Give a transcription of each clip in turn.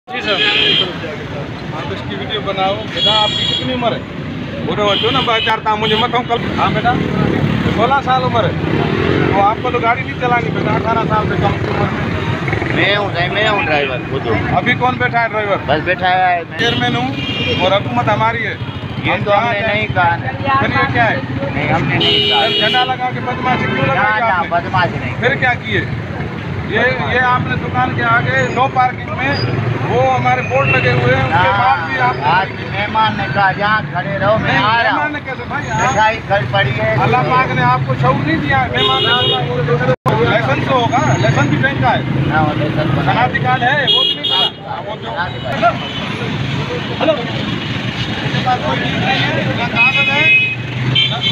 जी sir. आप इसकी video बनाओ। बेटा आपकी कितनी उम्र है? बोलो बच्चों ना चारता मुझे मत हूँ कल। हाँ बेटा 16 साल उम्र है। तो आपको तो गाड़ी नहीं चलानी बेटा 18 साल से कम की उम्र में। मैं हूँ ड्राइवर खुद हूँ। अभी कौन बैठा है ड्राइवर? बस बैठा है चेयरमैन हूँ और हुकूमत हमारी है। ये तो हमने नहीं कहा। फिर ये क्या है? नहीं हमने नहीं कहा। झंडा लगा के बदमाशी क्यों लगाई आपने? बदमाशी नहीं। फिर क्या किए? ये आपने दुकान के आगे नो पार्किंग में वो हमारे बोर्ड लगे हुए हैं, उसके बाद भी आप आज मेहमान ने कहा जहाँ खड़े रहो मैं आ रहा हूँ। कैसे भाई मिठाई खड़ी पड़ी है। अल्लाह पाक ने आपको शऊर नहीं दिया। मेहमान ने लाइसेंस तो होगा, लाइसेंस भी बैंक का है, शनाख्ती कार्ड है, वो भी नहीं पता।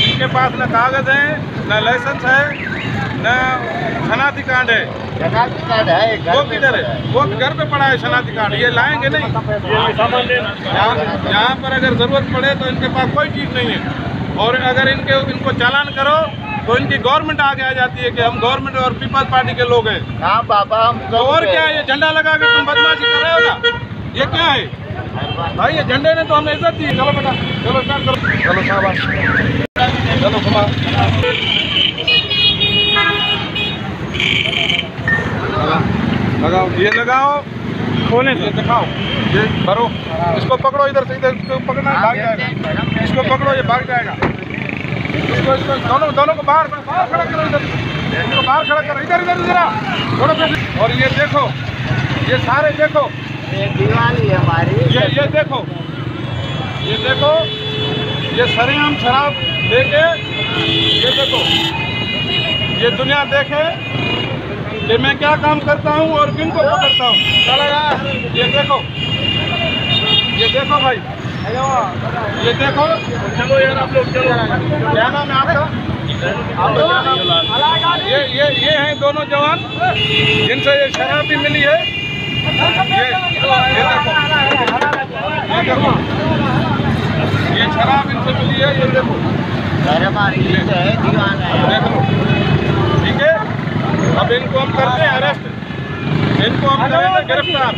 इनके पास न कागज है, न लाइसेंस है, न शनाख्ती कार्ड है। शनाख्ती कार्ड है वो किधर है? वो घर पे पड़ा है शनाख्ती कार्ड। ये लाएंगे नहीं। यहाँ पर अगर जरूरत पड़े तो इनके पास कोई चीज नहीं है। और अगर इनको चालान करो तो इनकी गवर्नमेंट आगे आ जाती है कि हम गवर्नमेंट और पीपल्स पार्टी के लोग हैं। हाँ बाबा हम तो और क्या है? ये झंडा लगा के तुम बदमाशी कर रहे हो ना, ये क्या है भाई? ये झंडे ने तो हमें इज्जत दी। चलो बेटा चलो स्टार्ट करो। चलो शाबाश चलो घुमा लगाओ। ये लगाओ खोलें ये दिखाओ। ये भरो। इसको पकड़ो इधर से इधर। इसको पकड़ना भाग जाएगा। इसको पकड़ो ये भाग जाएगा। इसको दोनों को बाहर खड़ा करो। इधर इसको बाहर खड़ा करो। इधर थोड़ा और ये देखो ये सारे देखो दिवाली हमारी। ये देखो ये सरेआम शराब लेके ये देखो ये दुनिया देखे कि मैं क्या काम करता हूँ और किन को पकड़ता हूँ। ये देखो भाई ये देखो। चलो यार आप लोग चलो। क्या नाम है आपका? ये हैं दोनों जवान जिनसे ये शराब भी मिली है। ये देखो ये शराब इनसे मिली है। ये देखो देख लो। ठीक है अब इनको हम करते हैं अरेस्ट। इनको हम करेंगे गिरफ्तार।